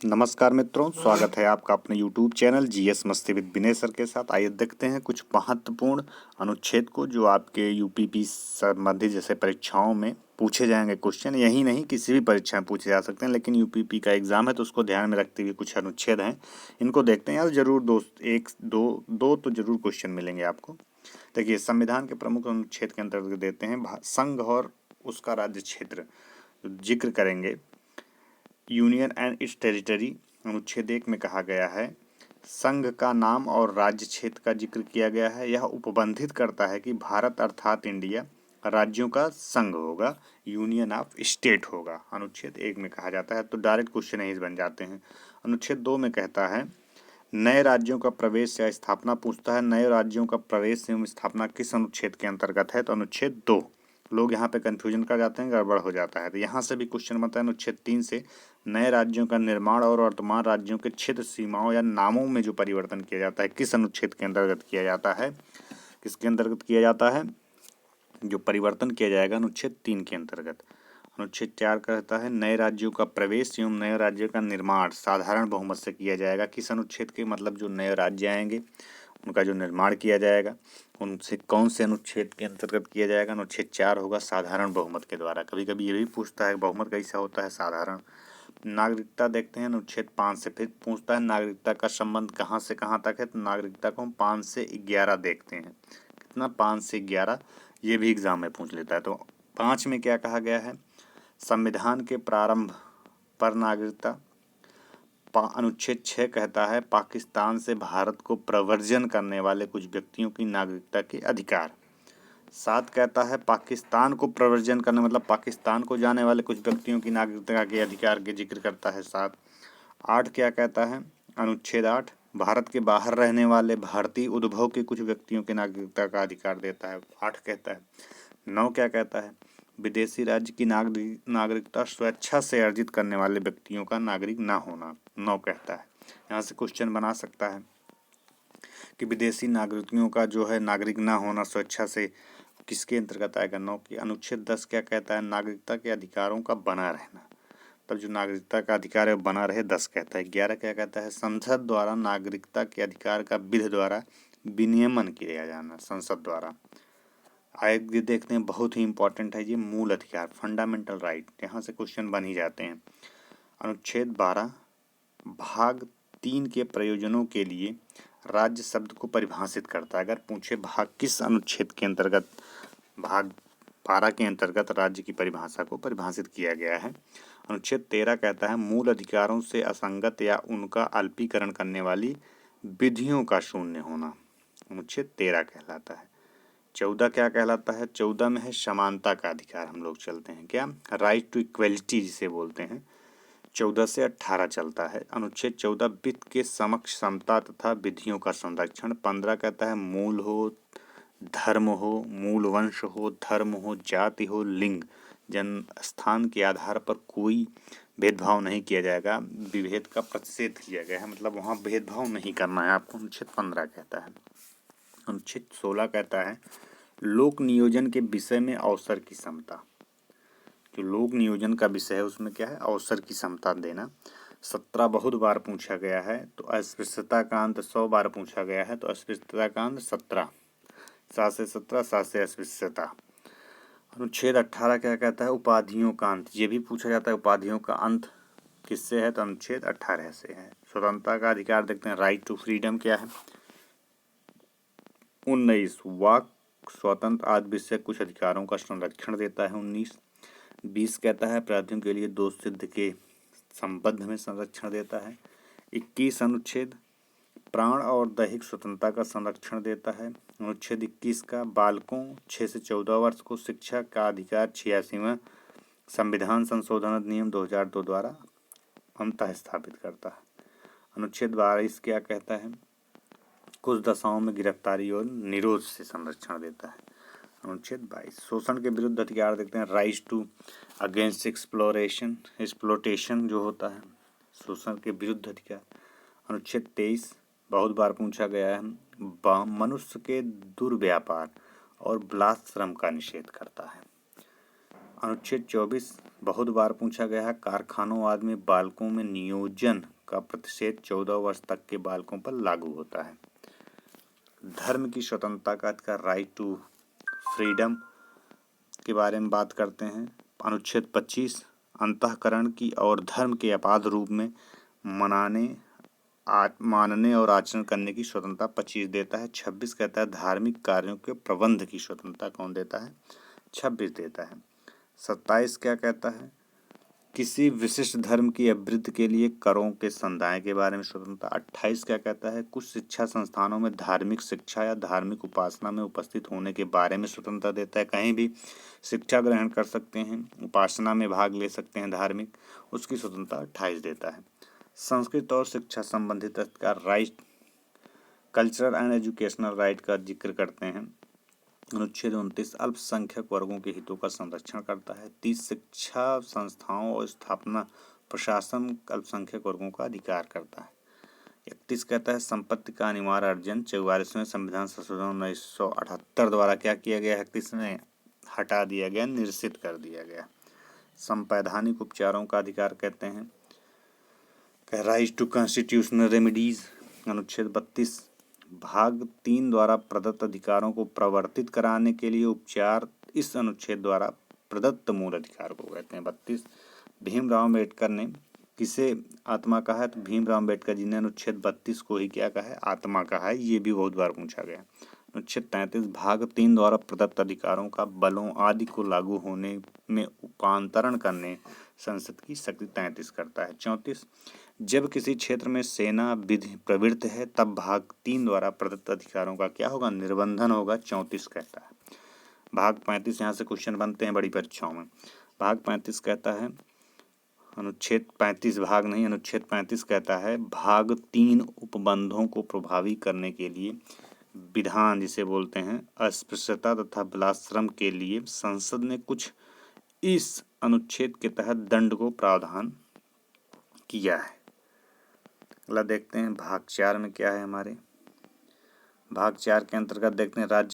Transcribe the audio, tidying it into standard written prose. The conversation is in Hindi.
नमस्कार मित्रों, स्वागत है आपका अपने YouTube चैनल जीएस मस्ती विद विनय सर के साथ। आइए देखते हैं कुछ महत्वपूर्ण अनुच्छेद को जो आपके यूपीपी संबंधित जैसे परीक्षाओं में पूछे जाएंगे। क्वेश्चन यही नहीं, किसी भी परीक्षा में पूछे जा सकते हैं, लेकिन यूपीपी का एग्जाम है तो उसको ध्यान में रखते हुए कुछ अनुच्छेद हैं, इनको देखते हैं यार। जरूर दोस्त, एक दो दो तो जरूर क्वेश्चन मिलेंगे आपको। देखिए, संविधान के प्रमुख अनुच्छेद के अंतर्गत देते हैं संघ और उसका राज्य क्षेत्र जिक्र करेंगे। यूनियन एंड इट्स टेरिटरी अनुच्छेद 1 में कहा गया है, संघ का नाम और राज्य क्षेत्र का जिक्र किया गया है। यह उपबंधित करता है कि भारत अर्थात इंडिया राज्यों का संघ होगा, यूनियन ऑफ स्टेट होगा, अनुच्छेद 1 में कहा जाता है। तो डायरेक्ट क्वेश्चन यही बन जाते हैं। अनुच्छेद 2 में कहता है, नए राज्यों का प्रवेश या स्थापना पूछता है। नए राज्यों का प्रवेश एवं स्थापना किस अनुच्छेद के अंतर्गत है? तो अनुच्छेद 2। लोग यहाँ पे कंफ्यूजन कर जाते हैं, गड़बड़ हो जाता है। तो यहाँ से भी क्वेश्चन बनता है अनुच्छेद 3 से, नए राज्यों का निर्माण और वर्तमान राज्यों के क्षेत्र सीमाओं या नामों में जो परिवर्तन किया जाता है किस अनुच्छेद के अंतर्गत किया जाता है? किसके अंतर्गत किया जाता है? जो परिवर्तन किया जाएगा अनुच्छेद 3 के अंतर्गत। अनुच्छेद 4 कहता है, नए राज्यों का प्रवेश एवं नए राज्यों का निर्माण साधारण बहुमत से किया जाएगा। किस अनुच्छेद के? मतलब जो नए राज्य आएंगे उनका जो निर्माण किया जाएगा उनसे कौन से अनुच्छेद के अंतर्गत किया जाएगा? अनुच्छेद 4 होगा, साधारण बहुमत के द्वारा। कभी कभी ये भी पूछता है बहुमत कैसा होता है? साधारण। नागरिकता देखते हैं अनुच्छेद 5 से, फिर पूछता है नागरिकता का संबंध कहाँ से कहाँ तक है? तो नागरिकता को हम 5 से 11 देखते हैं। कितना? 5 से 11, ये भी एग्जाम में पूछ लेता है। तो 5 में क्या कहा गया है? संविधान के प्रारंभ पर नागरिकता। अनुच्छेद 6 कहता है, पाकिस्तान से भारत को प्रव्रजन करने वाले कुछ व्यक्तियों की नागरिकता के अधिकार। 7 कहता है, पाकिस्तान को प्रव्रजन करने मतलब पाकिस्तान को जाने वाले कुछ व्यक्तियों की नागरिकता के अधिकार के जिक्र करता है 7। 8 क्या कहता है? अनुच्छेद 8 भारत के बाहर रहने वाले भारतीय उद्भव के कुछ व्यक्तियों की नागरिकता का अधिकार देता है, 8 कहता है। 9 क्या कहता है? विदेशी राज्य की नागरिकता स्वेच्छा से अर्जित करने वाले व्यक्तियों का नागरिक ना होना, 9 कहता है। यहाँ से क्वेश्चन बना सकता है कि विदेशी नागरिकों का जो है नागरिक ना होना स्वेच्छा से किसके अंतर्गत आएगा? 9 की। अनुच्छेद 10 क्या कहता है? नागरिकता के अधिकारों का बना रहना, तब जो नागरिकता का अधिकार है बना रहे, 10 कहता है। 11 क्या कहता है? संसद द्वारा नागरिकता के अधिकार का विधि द्वारा विनियमन किया जाना, संसद द्वारा। आगे देखते हैं, बहुत ही इंपॉर्टेंट है ये, मूल अधिकार, फंडामेंटल राइट। यहाँ से क्वेश्चन बन ही जाते हैं। अनुच्छेद 12 भाग 3 के प्रयोजनों के लिए राज्य शब्द को परिभाषित करता है। अगर पूछे भाग किस अनुच्छेद के अंतर्गत, भाग 12 के अंतर्गत राज्य की परिभाषा को परिभाषित किया गया है। अनुच्छेद 13 कहता है, मूल अधिकारों से असंगत या उनका अल्पीकरण करने वाली विधियों का शून्य होना, अनुच्छेद 13 कहलाता है। 14 क्या कहलाता है? 14 में है समानता का अधिकार। हम लोग चलते हैं क्या, राइट टू इक्वलिटी जिसे बोलते हैं। 14 से 18 चलता है। अनुच्छेद 14 वित्त के समक्ष समता तथा विधियों का संरक्षण। 15 कहता है, मूल हो, धर्म हो, मूल वंश हो, धर्म हो, जाति हो, लिंग, जन्म स्थान के आधार पर कोई भेदभाव नहीं किया जाएगा। विभेद का प्रतिषेध किया गया है, मतलब वहाँ भेदभाव नहीं करना है आपको, अनुच्छेद 15 कहता है। अनुच्छेद 16 कहता है, लोक नियोजन के विषय में अवसर की समता। जो लोक नियोजन का विषय है उसमें क्या है? अवसर की समता देना। 17 बहुत बार पूछा गया है, तो अस्पृश्यता का अंत 100 बार पूछा गया है, तो अस्पृश्यता का अंत 17, 7 से 17, 7 से अस्पृश्यता। अनुच्छेद 18 क्या कहता है? उपाधियों का अंत। ये भी पूछा जाता है, उपाधियों का अंत किससे है? तो अनुच्छेद 18 से है। स्वतंत्रता का अधिकार देखते हैं, राइट टू फ्रीडम क्या है? 19 वाक स्वतंत्र आदि विषय कुछ अधिकारों का संरक्षण देता है, 19। 20 कहता है, अपराधियों के लिए दोष सिद्ध के संबंध में संरक्षण देता है। 21 अनुच्छेद प्राण और दैहिक स्वतंत्रता का संरक्षण देता है। अनुच्छेद 21 का बालकों 6 से 14 वर्ष को शिक्षा का अधिकार 86वां संविधान संशोधन अधिनियम 2002 द्वारा अंतः स्थापित करता है। अनुच्छेद 22 क्या कहता है? कुछ दशाओं में गिरफ्तारी और निरोध से संरक्षण देता है, अनुच्छेद 22। शोषण के विरुद्ध अधिकार देखते हैं, राइट टू अगेंस्ट एक्सप्लोटेशन जो होता है, शोषण के विरुद्ध अधिकार। अनुच्छेद 23 बहुत बार पूछा गया है, मनुष्य के दुर्व्यापार और बलात्श्रम का निषेध करता है। अनुच्छेद 24 बहुत बार पूछा गया है। कारखानों आदि में बालकों में नियोजन का प्रतिषेध 14 वर्ष तक के बालकों पर लागू होता है। धर्म की स्वतंत्रता का अधिकार, राइट टू फ्रीडम के बारे में बात करते हैं। अनुच्छेद 25 अंतःकरण की और धर्म के अपाध रूप में मानने और आचरण करने की स्वतंत्रता 25 देता है। 26 कहता है धार्मिक कार्यों के प्रबंध की स्वतंत्रता कौन देता है? 26 देता है। 27 क्या कहता है? किसी विशिष्ट धर्म की अभिवृद्धि के लिए करों के संदाय के बारे में स्वतंत्रता। 28 क्या कहता है? कुछ शिक्षा संस्थानों में धार्मिक शिक्षा या धार्मिक उपासना में उपस्थित होने के बारे में स्वतंत्रता देता है। कहीं भी शिक्षा ग्रहण कर सकते हैं, उपासना में भाग ले सकते हैं धार्मिक, उसकी स्वतंत्रता 28 देता है। संस्कृत और शिक्षा संबंधित अधिकार, right cultural and educational right का जिक्र करते हैं। अनुच्छेद 29 अल्पसंख्यक वर्गों के हितों का संरक्षण करता है। 30 शिक्षा संस्थाओं और स्थापना प्रशासन अल्पसंख्यक वर्गों का अधिकार करता है। 31 कहता है संपत्ति का अनिवार्य अर्जन 44वें संविधान संशोधन 1978 द्वारा क्या किया गया है? 31 में हटा दिया गया, निरसित कर दिया गया। संवैधानिक उपचारों का अधिकार कहते हैं राइट टू कॉन्स्टिट्यूशनल रेमेडीज। अनुच्छेद 32 भाग 3 द्वारा प्रदत्त अधिकारों को प्रवर्तित कराने के लिए उपचार इस अनुच्छेद द्वारा प्रदत्त मूल अधिकार को कहते हैं। 32 भीमराव अम्बेडकर ने किसे आत्मा कहा है? तो भीमराव अम्बेडकर जी ने अनुच्छेद 32 को ही क्या कहा है? आत्मा कहा है। ये भी बहुत बार पूछा गया। अनुच्छेद 33 भाग 3 द्वारा प्रदत्त अधिकारों का बलों आदि को लागू होने में उपांतरण करने संसद की शक्ति 33 करता है। 34 जब किसी क्षेत्र में सेना विधि प्रवृत्त है तब भाग 3 द्वारा प्रदत्त अधिकारों का क्या होगा? निर्बंधन होगा। 34 कहता है। भाग 35 यहाँ से क्वेश्चन बनते हैं बड़ी परीक्षाओं में। भाग 35 कहता है अनुच्छेद 35 भाग नहीं, अनुच्छेद 35 कहता है भाग 3 उपबंधों को प्रभावी करने के लिए विधान जिसे बोलते हैं अस्पृश्यता तथा बलाश्रम के लिए संसद ने कुछ इस अनुच्छेद के तहत दंड को प्रावधान किया है। अगला देखते हैं भाग 4 में क्या है हमारे। भाग 4 के अंतर्गत देखते हैं राज्य